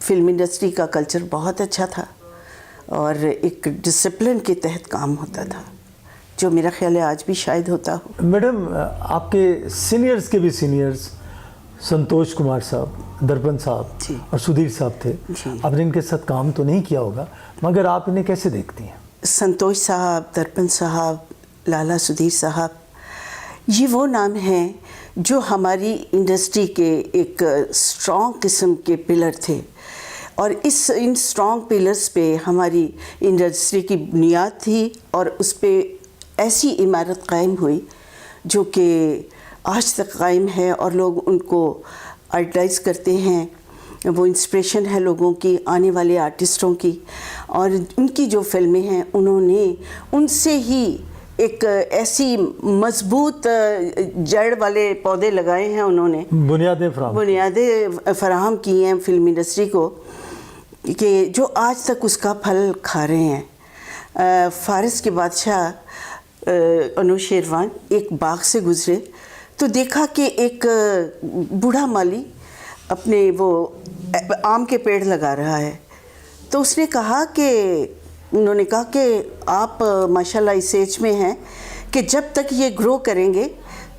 Film industry کا culture بہت اچھا تھا اور ایک ڈسپلن کے تحت کام ہوتا تھا جو میرا خیال ہے آج بھی شاید ہوتا ہو. میڈم آپ کے سینئرز کے بھی سینئرز سنتوش کمار صاحب، درپن صاحب جی. اور سدھیر صاحب تھے. جی. آپ نے ان کے ساتھ کام تو نہیں کیا ہوگا، مگر آپ انہیں کیسے دیکھتی ہیں؟ سنتوش صاحب، درپن صاحب، لالا سدھیر صاحب، یہ وہ نام ہیں جو ہماری انڈسٹری کے ایک اسٹرانگ قسم کے پلر تھے اور ان اسٹرانگ پلرز پہ ہماری انڈسٹری کی بنیاد تھی اور اس پہ ایسی عمارت قائم ہوئی جو کہ آج تک قائم ہے اور لوگ ان کو آئیڈلائز کرتے ہیں. وہ انسپریشن ہے لوگوں کی، آنے والے آرٹسٹوں کی، اور ان کی جو فلمیں ہیں انہوں نے ان سے ہی ایک ایسی مضبوط جڑ والے پودے لگائے ہیں، انہوں نے بنیادیں فراہم کی ہیں فلم انڈسٹری کو کہ جو آج تک اس کا پھل کھا رہے ہیں. فارس کے بادشاہ انوشیروان ایک باغ سے گزرے تو دیکھا کہ ایک بوڑھا مالی اپنے وہ آم کے پیڑ لگا رہا ہے. تو اس نے کہا کہ انہوں نے کہا کہ آپ ماشاءاللہ اس ایج میں ہیں کہ جب تک یہ گرو کریں گے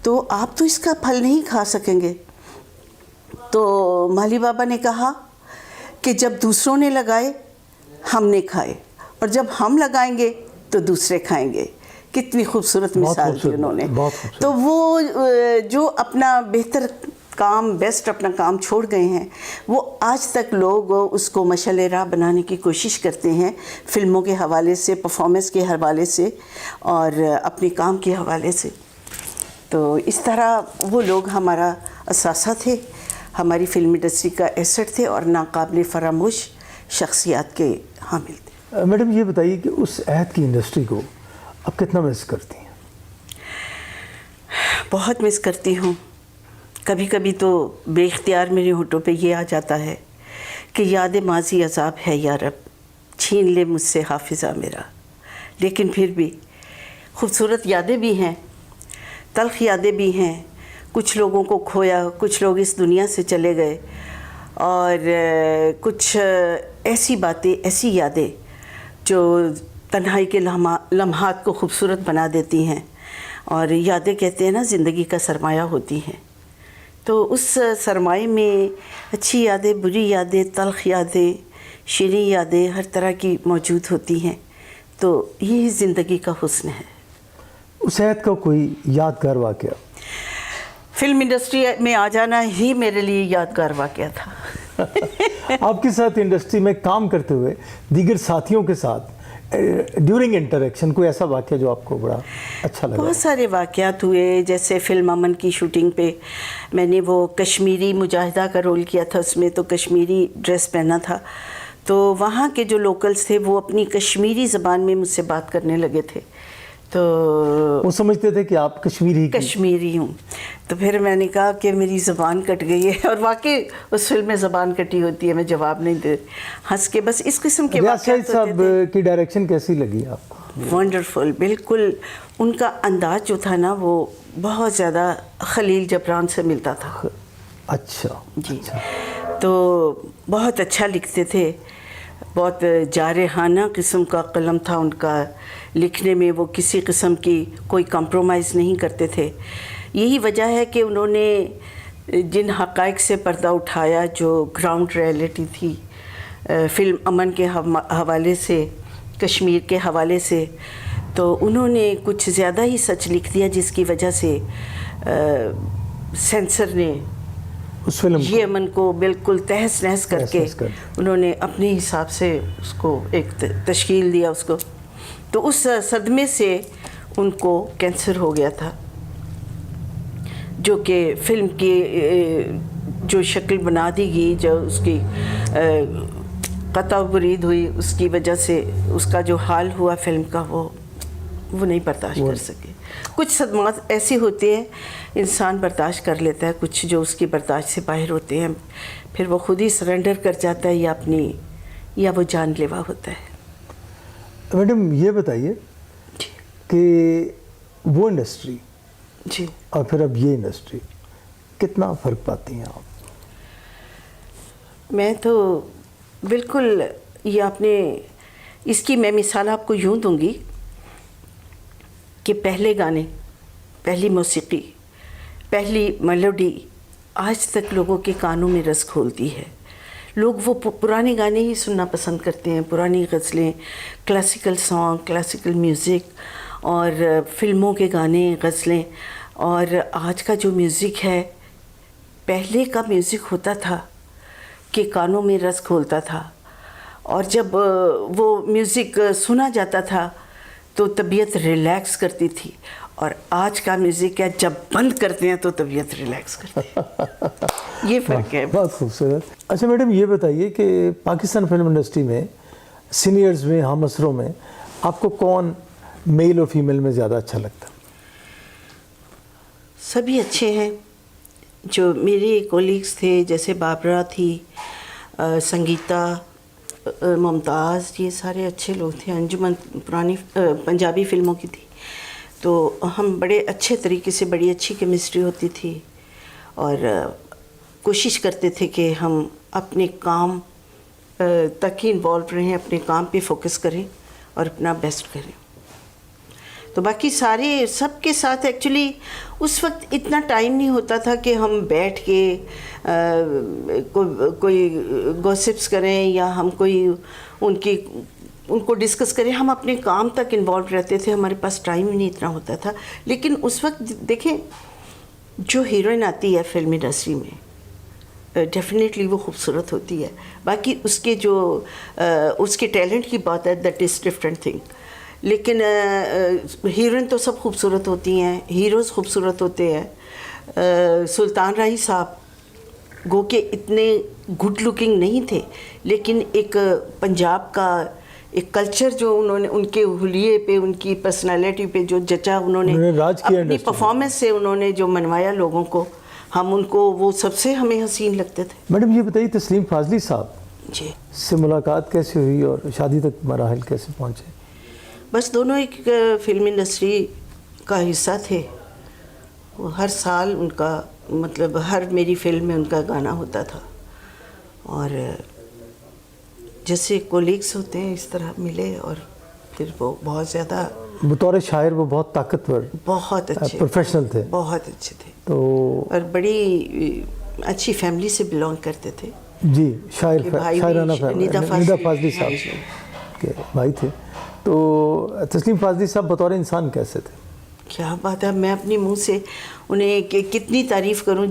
تو آپ تو اس کا پھل نہیں کھا سکیں گے. تو مالی بابا نے کہا کہ جب دوسروں نے لگائے ہم نے کھائے اور جب ہم لگائیں گے تو دوسرے کھائیں گے. کتنی خوبصورت مثال دی انہوں نے. تو وہ جو اپنا بہتر کام، بیسٹ اپنا کام چھوڑ گئے ہیں، وہ آج تک لوگ اس کو مشعل راہ بنانے کی کوشش کرتے ہیں فلموں کے حوالے سے، پرفارمنس کے حوالے سے اور اپنے کام کے حوالے سے. تو اس طرح وہ لوگ ہمارا اثاثہ تھے، ہماری فلم انڈسٹری کا ایسٹ تھے اور ناقابل فراموش شخصیات کے حامل تھے. میڈم یہ بتائیے کہ اس عہد کی انڈسٹری کو اب کتنا مس کرتی ہیں؟ بہت مس کرتی ہوں. کبھی کبھی تو بے اختیار میرے ہونٹوں پہ یہ آ جاتا ہے کہ یاد ماضی عذاب ہے یا رب، چھین لے مجھ سے حافظہ میرا. لیکن پھر بھی خوبصورت یادیں بھی ہیں، تلخ یادیں بھی ہیں. کچھ لوگوں کو کھویا، کچھ لوگ اس دنیا سے چلے گئے اور کچھ ایسی باتیں، ایسی یادیں جو تنہائی کے لمحات کو خوبصورت بنا دیتی ہیں. اور یادیں کہتے ہیں نا زندگی کا سرمایہ ہوتی ہیں. تو اس سرمایے میں اچھی یادیں، بری یادیں، تلخ یادیں، شیریں یادیں ہر طرح کی موجود ہوتی ہیں. تو یہی زندگی کا حسن ہے. اس عہد کا کوئی یادگار واقعہ؟ فلم انڈسٹری میں آ جانا ہی میرے لیے یادگار واقعہ تھا. آپ کے ساتھ انڈسٹری میں کام کرتے ہوئے دیگر ساتھیوں کے ساتھ ڈیورنگ انٹریکشن کوئی ایسا واقعہ جو آپ کو بڑا اچھا لگا؟ بہت سارے واقعات ہوئے. جیسے فلم امن کی شوٹنگ پہ میں نے وہ کشمیری مجاہدہ کا رول کیا تھا، اس میں تو کشمیری ڈریس پہنا تھا. تو وہاں کے جو لوکلز تھے وہ اپنی کشمیری زبان میں مجھ سے بات کرنے لگے تھے. تو وہ سمجھتے تھے کہ آپ کشمیری ہوں. تو پھر میں نے کہا کہ میری زبان کٹ گئی ہے، اور واقعی اس فلم میں زبان کٹی ہوتی ہے، میں جواب نہیں دے، ہنس کے بس اس قسم کے ریاض شاہد صاحب کی ڈائریکشن کیسی لگی آپ کو؟ ونڈرفل. بالکل ان کا انداز جو تھا نا وہ بہت زیادہ خلیل جبران سے ملتا تھا. اچھا جی. تو بہت اچھا لکھتے تھے، بہت جارحانہ قسم کا قلم تھا ان کا لکھنے میں. وہ کسی قسم کی کوئی کمپرومائز نہیں کرتے تھے. یہی وجہ ہے کہ انہوں نے جن حقائق سے پردہ اٹھایا جو گراؤنڈ ریئلٹی تھی فلم امن کے حوالے سے، کشمیر کے حوالے سے، تو انہوں نے کچھ زیادہ ہی سچ لکھ دیا، جس کی وجہ سے سینسر نے اس فلم یہ امن کو بالکل تہس نہس کر کے انہوں نے اپنے حساب سے اس کو ایک تشکیل دیا اس کو. تو اس صدمے سے ان کو کینسر ہو گیا تھا، جو کہ فلم کی جو شکل بنا دی گئی، جو اس کی قطع برید ہوئی، اس کی وجہ سے اس کا جو حال ہوا فلم کا وہ نہیں برداشت کر سکے. کچھ صدمات ایسے ہوتے ہیں انسان برداشت کر لیتا ہے، کچھ جو اس کی برداشت سے باہر ہوتے ہیں پھر وہ خود ہی سرنڈر کر جاتا ہے یا وہ جان لیوا ہوتا ہے. میڈم یہ بتائیے کہ وہ انڈسٹری جی اور پھر اب یہ انڈسٹری کتنا فرق پاتی ہیں آپ؟ میں تو بالکل. یہ آپ نے اس کی میں مثال آپ کو یوں دوں گی کہ پہلے گانے، پہلی موسیقی، پہلی میلوڈی آج تک لوگوں کے کانوں میں رس گھولتی ہے. لوگ وہ پرانے گانے ہی سننا پسند کرتے ہیں، پرانی غزلیں، کلاسیکل سانگ، کلاسیکل میوزک، اور فلموں کے گانے، غزلیں. اور آج کا جو میوزک ہے، پہلے کا میوزک ہوتا تھا کہ کانوں میں رس گھولتا تھا، اور جب وہ میوزک سنا جاتا تھا تو طبیعت ریلیکس کرتی تھی. اور آج کا میوزک ہے جب بند کرتے ہیں تو طبیعت ریلیکس کرتی ہے. یہ فرق ہے. بہت خوبصورت. اچھا میڈم یہ بتائیے کہ پاکستان فلم انڈسٹری میں سینئرز میں، ہم عصروں میں آپ کو کون میل اور فیمیل میں زیادہ اچھا لگتا؟ سبھی اچھے ہیں. جو میرے کولیگز تھے جیسے بابرا تھی، سنگیتا، ممتاز، یہ سارے اچھے لوگ تھے. انجمن پرانی پنجابی فلموں کی تھی، تو ہم بڑے اچھے طریقے سے، بڑی اچھی کیمسٹری ہوتی تھی، اور کوشش کرتے تھے کہ ہم اپنے کام تک ہی انوالو رہیں، اپنے کام پہ فوکس کریں اور اپنا بیسٹ کریں. تو باقی سارے سب کے ساتھ ایکچولی اس وقت اتنا ٹائم نہیں ہوتا تھا کہ ہم بیٹھ کے کوئی گوسپس کریں یا ہم کوئی ان کو ڈسکس کریں. ہم اپنے کام تک انوالو رہتے تھے، ہمارے پاس ٹائم ہی نہیں اتنا ہوتا تھا. لیکن اس وقت دیکھیں، جو ہیروئن آتی ہے فلم انڈسٹری میں ڈیفینیٹلی وہ خوبصورت ہوتی ہے. باقی اس کے جو اس کے ٹیلنٹ کی بات ہے، دیٹ از ڈفرینٹ تھنگ. لیکن ہیروئن تو سب خوبصورت ہوتی ہیں، ہیروز خوبصورت ہوتے ہیں. سلطان راہی صاحب گو کہ اتنے گڈ لکنگ نہیں تھے، لیکن ایک پنجاب کا ایک کلچر جو انہوں نے، ان کے حلیے پہ، ان کی پرسنالٹی پہ جو جچا، انہوں نے راج کیا اپنی پرفارمنس سے انہوں نے جو منوایا لوگوں کو، ہم ان کو وہ سب سے ہمیں حسین لگتے تھے. میڈم یہ بتائیے تسلیم فاضلی صاحب جی سے ملاقات کیسے ہوئی اور شادی تک مراحل کیسے پہنچے؟ بس دونوں ایک فلم انڈسٹری کا حصہ تھے. وہ ہر سال ان کا مطلب ہر میری فلم میں ان کا گانا ہوتا تھا، اور جیسے کولیگس ہوتے ہیں اس طرح ملے، اور پھر وہ بہت زیادہ بطور شاعر وہ بہت طاقتور، بہت اچھے پروفیشنل تھے، بہت اچھے تھے، تو اور بڑی اچھی فیملی سے بلانگ کرتے تھے. جی شاعرانہ ندا فاضلی صاحب کے بھائی تھے. تو تسلیم فاضلی صاحب بطور انسان کیسے تھے؟ کیا بات ہے، میں اپنے منہ سے انہیں کتنی تعریف کروں،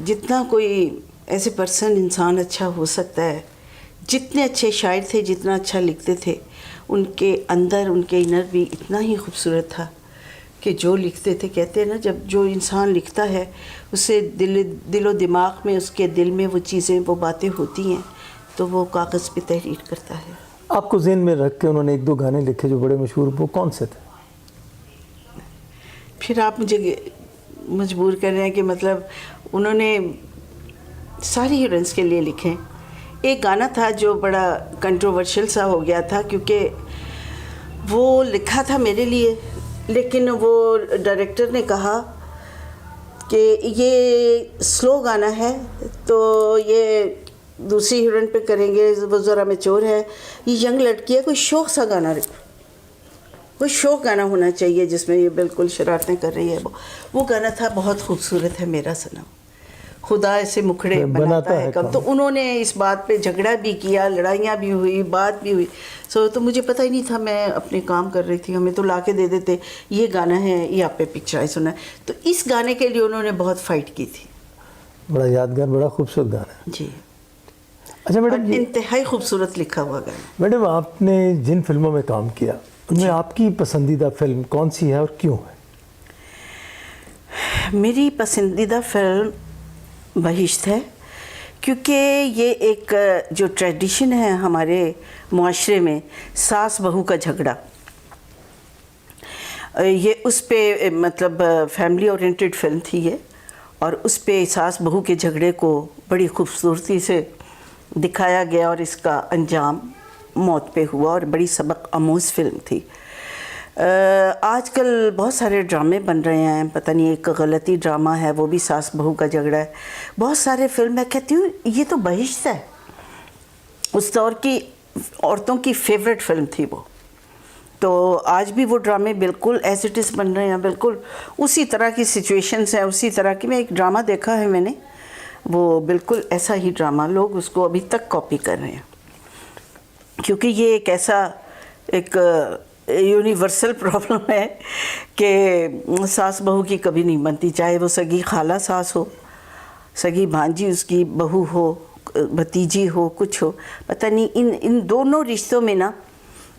جتنا کوئی ایسے پرسن انسان اچھا ہو سکتا ہے. جتنے اچھے شاعر تھے، جتنا اچھا لکھتے تھے، ان کے اندر ان کے انر بھی اتنا ہی خوبصورت تھا کہ جو لکھتے تھے، کہتے ہیں نا، جب جو انسان لکھتا ہے اسے دل و دماغ میں، اس کے دل میں وہ چیزیں، وہ باتیں ہوتی ہیں، تو وہ کاغذ پہ تحریر کرتا ہے. آپ کو ذہن میں رکھ کے انہوں نے ایک دو گانے لکھے جو بڑے مشہور، وہ کون سے تھے؟ پھر آپ مجھے مجبور کر رہے ہیں کہ مطلب انہوں نے ساری ہیروئنس کے لیے لکھے. ایک گانا تھا جو بڑا کنٹروورشل سا ہو گیا تھا، کیونکہ وہ لکھا تھا میرے لیے، لیکن وہ ڈائریکٹر نے کہا کہ یہ سلو گانا ہے، تو یہ دوسری ہیروئن پہ کریں گے، وہ ذرا میچور ہے، یہ ینگ لڑکی ہے، کوئی شوق سا گانا رکھو، کوئی شوق گانا ہونا چاہیے جس میں یہ بالکل شرارتیں کر رہی ہے. وہ گانا تھا بہت خوبصورت ہے، میرا صنم خدا ایسے مکھڑے بناتا ہے کب. تو انہوں نے اس بات پہ جھگڑا بھی کیا، لڑائیاں بھی ہوئی، بات بھی ہوئی. تو مجھے پتہ ہی نہیں تھا، میں اپنے کام کر رہی تھی، ہمیں تو لا کے دے دیتے یہ گانا ہے، یہ آپ پہ پکچرائز ہونا ہے. تو اس گانے کے لیے انہوں نے بہت فائٹ کی تھی. بڑا یادگار، بڑا خوبصورت گانا ہے. جی. اچھا میڈم، انتہائی خوبصورت لکھا ہوا گانا. میڈم آپ نے جن فلموں میں کام کیا ان میں آپ کی پسندیدہ فلم کون سی ہے اور کیوں ہے؟ میری پسندیدہ فلم بہشت ہے، کیونکہ یہ ایک جو ٹریڈیشن ہے ہمارے معاشرے میں، ساس بہو کا جھگڑا، یہ اس پہ مطلب فیملی اورینٹڈ فلم تھی یہ، اور اس پہ ساس بہو کے جھگڑے کو بڑی خوبصورتی سے دکھایا گیا، اور اس کا انجام موت پہ ہوا، اور بڑی سبق آموز فلم تھی. آج کل بہت سارے ڈرامے بن رہے ہیں، پتہ نہیں ایک غلطی ڈرامہ ہے وہ بھی ساس بہو کا جھگڑا ہے، بہت سارے فلم میں کہتی ہوں یہ تو بہشت ہے، اس دور کی عورتوں کی فیوریٹ فلم تھی وہ، تو آج بھی وہ ڈرامے بالکل ایز اٹ از بن رہے ہیں، بالکل اسی طرح کی سچویشنز ہیں، اسی طرح کی. میں ایک ڈرامہ دیکھا ہے میں نے، وہ بالکل ایسا ہی ڈرامہ لوگ اس کو ابھی تک کاپی کر رہے ہیں، کیونکہ یہ ایک ایسا ایک یونیورسل پرابلم ہے کہ ساس بہو کی کبھی نہیں بنتی، چاہے وہ سگی خالہ ساس ہو، سگی بھانجی اس کی بہو ہو، بھتیجی ہو، کچھ ہو، پتہ نہیں ان دونوں رشتوں میں نا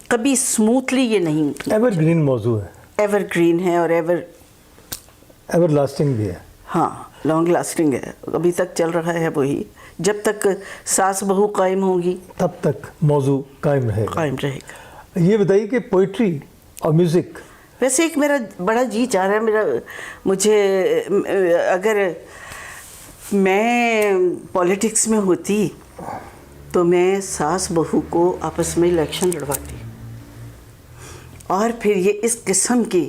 کبھی اسموتھلی یہ نہیں. ایور گرین موضوع ہے، ایور گرین ہے اور ایور لاسٹنگ بھی ہے. ہاں لانگ لاسٹنگ ہے، ابھی تک چل رہا ہے وہی، جب تک ساس بہو قائم ہوگی تب تک موضوع قائم رہے گا. قائم رہے گا. یہ بتائیے کہ پوئٹری اور میوزک، ویسے ایک میرا بڑا جی چاہ رہا ہے مجھے اگر میں پولیٹکس میں ہوتی تو میں ساس بہو کو آپس میں الیکشن لڑواتی، اور پھر یہ اس قسم کے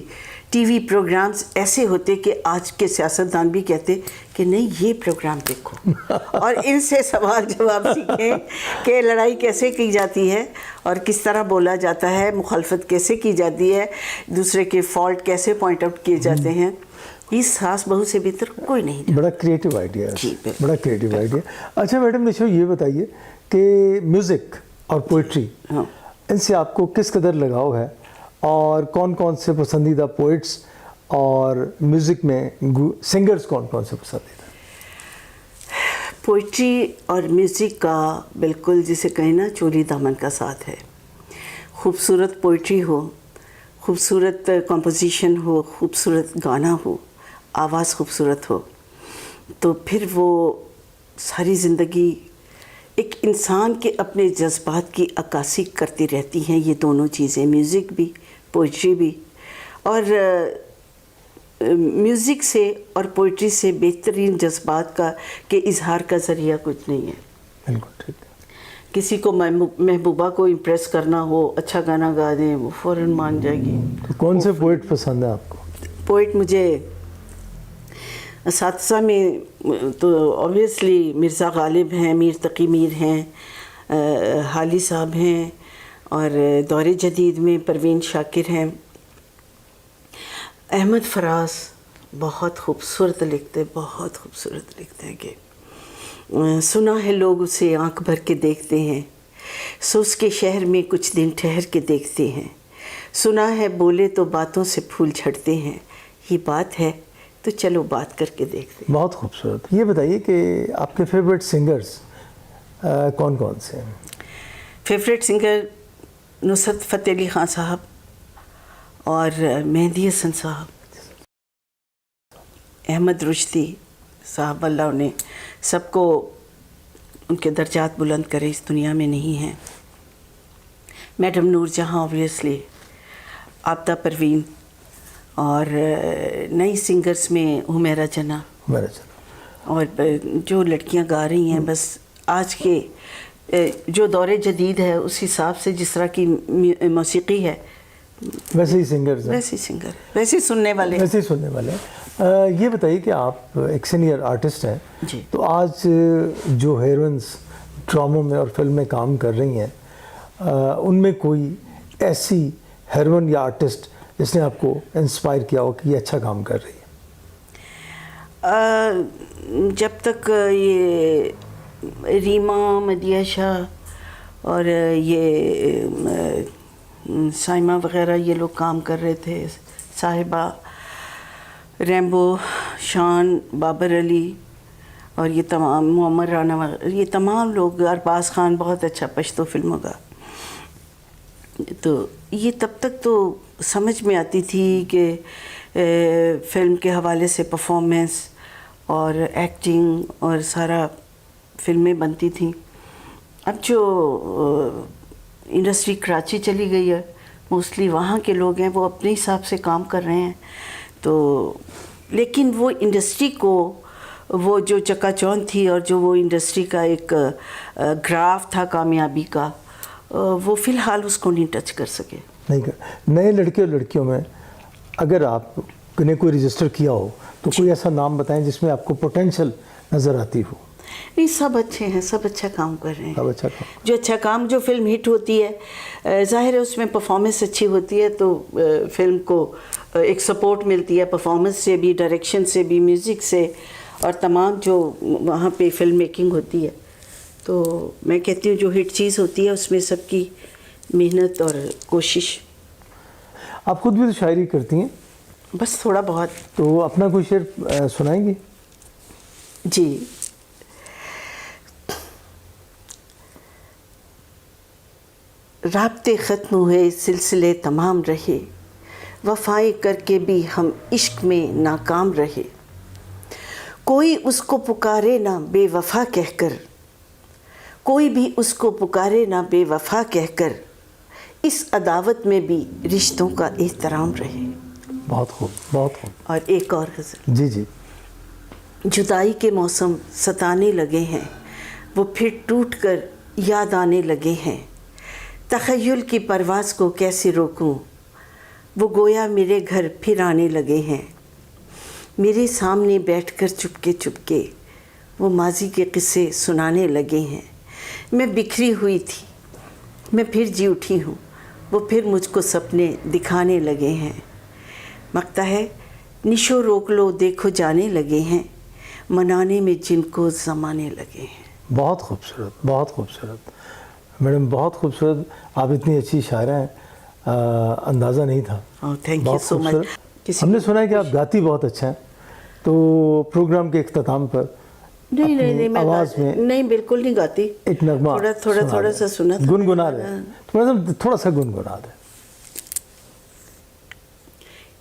ٹی وی پروگرامز ایسے ہوتے کہ آج کے سیاستدان بھی کہتے کہ نہیں یہ پروگرام دیکھو اور ان سے سوال جواب سیکھیں کہ لڑائی کیسے کی جاتی ہے اور کس طرح بولا جاتا ہے، مخالفت کیسے کی جاتی ہے، دوسرے کے فالٹ کیسے پوائنٹ آؤٹ کیے جاتے ہیں. یہ ساس بہو سے بہتر کوئی نہیں. بڑا کریٹیو آئیڈیا ہے. جی بڑا کریٹیو آئیڈیا. اچھا میڈم نشو یہ بتائیے کہ میوزک اور پوئٹری ان سے آپ کو کس قدر لگاؤ ہے، اور کون کون سے پسندیدہ پوئٹس اور میوزک میں سنگرز کون کون سے پسندیدہ؟ پوئٹری اور میوزک کا بالکل جسے کہیں نا چولی دامن کا ساتھ ہے. خوبصورت پوئٹری ہو، خوبصورت کمپوزیشن ہو، خوبصورت گانا ہو، آواز خوبصورت ہو، تو پھر وہ ساری زندگی ایک انسان کے اپنے جذبات کی عکاسی کرتی رہتی ہیں. یہ دونوں چیزیں، میوزک بھی پوئٹری بھی. اور میوزک سے اور پوئٹری سے بہترین جذبات کا کہ اظہار کا ذریعہ کچھ نہیں ہے. بالکل ٹھیک ہے. کسی کو محبوبہ کو امپریس کرنا ہو، اچھا گانا گا دیں، وہ فوراً مان جائے گی. تو کون سے پوئٹ پسند ہے آپ کو؟ پوئٹ مجھے اساتذہ میں تو اوبویسلی مرزا غالب ہیں، میر تقی میر ہیں، حالی صاحب ہیں، اور دور جدید میں پروین شاکر ہیں. احمد فراز بہت خوبصورت لکھتے، بہت خوبصورت لکھتے ہیں. کہ سنا ہے لوگ اسے آنکھ بھر کے دیکھتے ہیں، سو اس کے شہر میں کچھ دن ٹھہر کے دیکھتے ہیں. سنا ہے بولے تو باتوں سے پھول جھڑتے ہیں، یہ بات ہے تو چلو بات کر کے دیکھتے ہیں. بہت خوبصورت. یہ بتائیے کہ آپ کے فیوریٹ سنگرز کون کون سے ہیں؟ فیوریٹ سنگر نصرت فتح علی خان صاحب اور مہدی حسن صاحب، احمد رشدی صاحب، اللہ انہیں سب کو ان کے درجات بلند کرے، اس دنیا میں نہیں ہیں. میڈم نور جہاں اوبویسلی، آبدہ پروین، اور نئی سنگرز میں حمیرہ جناح، اور جو لڑکیاں گا رہی ہیں بس آج کے جو دور جدید ہے اس حساب سے جس طرح کی موسیقی ہے ویسے ہی سنگرز ہیں، ویسے سنگر، ویسے سننے والے. ویسے ہی سننے والے. یہ بتائیے کہ آپ ایک سینئر آرٹسٹ ہیں، جی. تو آج جو ہیروئنس ڈراموں میں اور فلم میں کام کر رہی ہیں ان میں کوئی ایسی ہیروئن یا آرٹسٹ جس نے آپ کو انسپائر کیا ہو کہ یہ اچھا کام کر رہی ہے؟ جب تک یہ ریما، مدیہ شاہ اور یہ سائمہ وغیرہ یہ لوگ کام کر رہے تھے، صاحبہ، ریمبو، شان، بابر علی، اور یہ تمام معمر رانا وغیرہ، یہ تمام لوگ، ارباز خان بہت اچھا پشتو فلموں کا. تو یہ تب تک تو سمجھ میں آتی تھی کہ فلم کے حوالے سے پرفارمنس اور ایکٹنگ اور سارا فلمیں بنتی تھیں. اب جو انڈسٹری کراچی چلی گئی ہے، موسٹلی وہاں کے لوگ ہیں، وہ اپنے حساب سے کام کر رہے ہیں. تو لیکن وہ انڈسٹری کو، وہ جو چکا چوند تھی اور جو وہ انڈسٹری کا ایک گراف تھا کامیابی کا، وہ فی الحال اس کو نہیں ٹچ کر سکے. نہیں کر نئے لڑکے اور لڑکیوں میں اگر آپ نے کوئی رجسٹر کیا ہو تو کوئی ایسا نام بتائیں جس میں آپ کو پوٹینشیل نظر آتی ہو؟ نہیں، سب اچھے ہیں، سب اچھا کام کر رہے ہیں. سب اچھا کام. جو اچھا کام، جو فلم ہٹ ہوتی ہے، ظاہر ہے اس میں پرفارمنس اچھی ہوتی ہے تو فلم کو ایک سپورٹ ملتی ہے، پرفارمنس سے بھی، ڈائریکشن سے بھی، میوزک سے، اور تمام جو وہاں پہ فلم میکنگ ہوتی ہے. تو میں کہتی ہوں جو ہٹ چیز ہوتی ہے اس میں سب کی محنت اور کوشش. آپ خود بھی تو شاعری کرتی ہیں؟ بس تھوڑا بہت. تو اپنا کوئی شعر سنائیں گی؟ جی. رابطے ختم ہوئے، سلسلے تمام رہے، وفائیں کر کے بھی ہم عشق میں ناکام رہے. کوئی اس کو پکارے نہ بے وفا کہہ کر، کوئی بھی اس کو پکارے نہ بے وفا کہہ کر، اس عداوت میں بھی رشتوں کا احترام رہے. بہت خوب، بہت خوب. اور ایک اور غزل. جی جی. جدائی کے موسم ستانے لگے ہیں، وہ پھر ٹوٹ کر یاد آنے لگے ہیں. تخیل کی پرواز کو کیسے روکوں، وہ گویا میرے گھر پھر آنے لگے ہیں. میرے سامنے بیٹھ کر چپکے چپکے وہ ماضی کے قصے سنانے لگے ہیں. میں بکھری ہوئی تھی، میں پھر جی اٹھی ہوں، وہ پھر مجھ کو سپنے دکھانے لگے ہیں. مقطع ہے، نشو روک لو دیکھو جانے لگے ہیں، منانے میں جن کو زمانے لگے ہیں. بہت خوبصورت، بہت خوبصورت میڈم، بہت خوبصورت. آپ اتنی اچھی شاعرہ ہیں، اندازہ نہیں تھا. تھینک یو سو مچ. ہم نے سنا ہے کہ آپ گاتی بہت اچھا ہیں، تو پروگرام کے اختتام پر نہیں میں آواز میں نہیں، بالکل نہیں گاتی. ایک نغمہ تھوڑا سا سنا تھا. گنگنا دیں، تھوڑا سا گنگنا دیں.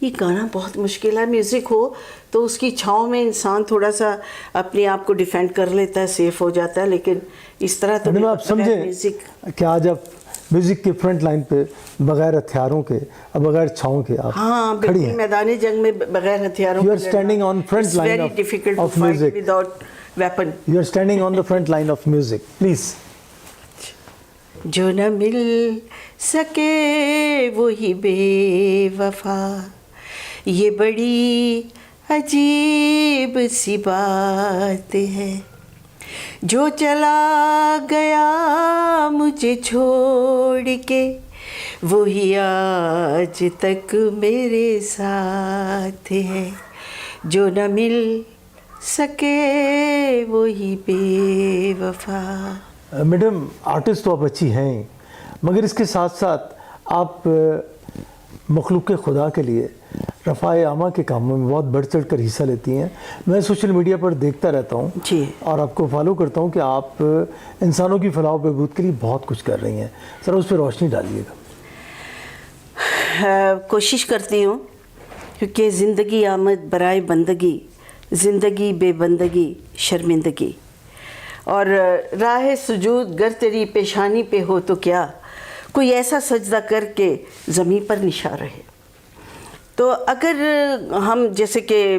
یہ گانا بہت مشکل ہے. میوزک ہو تو اس کی چھاؤں میں انسان تھوڑا سا اپنے آپ کو ڈیفینڈ کر لیتا ہے، سیف ہو جاتا ہے، لیکن اس طرح تو آپ سمجھیں کہ آج آپ میوزک کے فرنٹ لائن پہ بغیر ہتھیاروں کے، بغیر چھاؤں کے آپ کھڑی ہیں. میدان جنگ میں بغیر ہتھیاروں You are standing on front line of music. without weapon. You are standing on the front line of music. Please. جو نہ مل سکے وہی بے وفا، یہ بڑی عجیب سی بات ہے. جو چلا گیا مجھے چھوڑ کے، وہی آج تک میرے ساتھ ہے. جو نہ مل سکے وہی بے وفا. میڈم، آرٹسٹ تو آپ اچھی ہیں، مگر اس کے ساتھ ساتھ آپ مخلوق خدا کے لیے رفاع عامہ کے کاموں میں بہت بڑھ چڑھ کر حصہ لیتی ہیں. میں سوشل میڈیا پر دیکھتا رہتا ہوں جی، اور آپ کو فالو کرتا ہوں کہ آپ انسانوں کی فلاح و بہبود کے لیے بہت کچھ کر رہی ہیں. سر اس پہ روشنی ڈالیے گا. کوشش کرتی ہوں، کیونکہ زندگی آمد برائے بندگی، زندگی بے بندگی شرمندگی. اور راہ سجود گر تیری پیشانی پہ ہو تو کیا، کوئی ایسا سجدہ کر کے زمین پر نشا رہے. تو اگر ہم جیسے کہ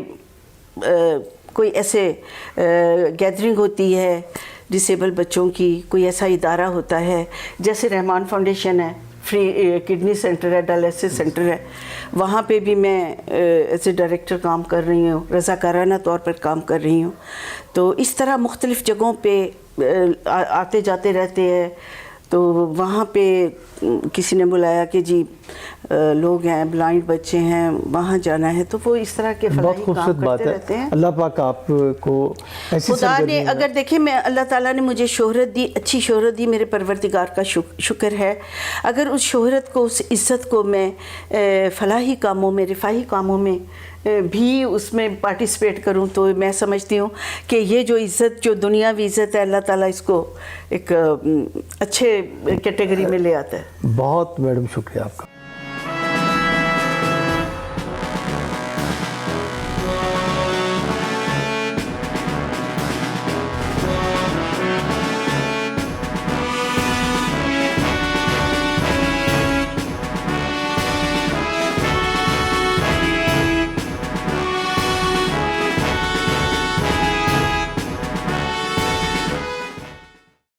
کوئی ایسے گیدرنگ ہوتی ہے ڈسیبل بچوں کی، کوئی ایسا ادارہ ہوتا ہے جیسے رحمان فاؤنڈیشن ہے، فری کڈنی سینٹر ہے، ڈائلسس سینٹر ہے، وہاں پہ بھی میں ایز اے ڈائریکٹر کام کر رہی ہوں، رضاکارانہ طور پر کام کر رہی ہوں. تو اس طرح مختلف جگہوں پہ آتے جاتے رہتے ہیں. تو وہاں پہ کسی نے بلایا کہ جی لوگ ہیں، بلائنڈ بچے ہیں، وہاں جانا ہے، تو وہ اس طرح کے فلاحی کام کرتے رہتے ہیں. اللہ پاک آپ کو ایسی خدا نے اگر دیکھیں، میں اللہ تعالیٰ نے مجھے شہرت دی، اچھی شہرت دی، میرے پروردگار کا شکر ہے. اگر اس شہرت کو، اس عزت کو میں فلاحی کاموں میں، رفاہی کاموں میں بھی اس میں پارٹیسپیٹ کروں، تو میں سمجھتی ہوں کہ یہ جو عزت، جو دنیاوی عزت ہے، اللہ تعالیٰ اس کو ایک اچھے کیٹیگری میں لے آتا ہے. بہت میڈم شکریہ آپ کا.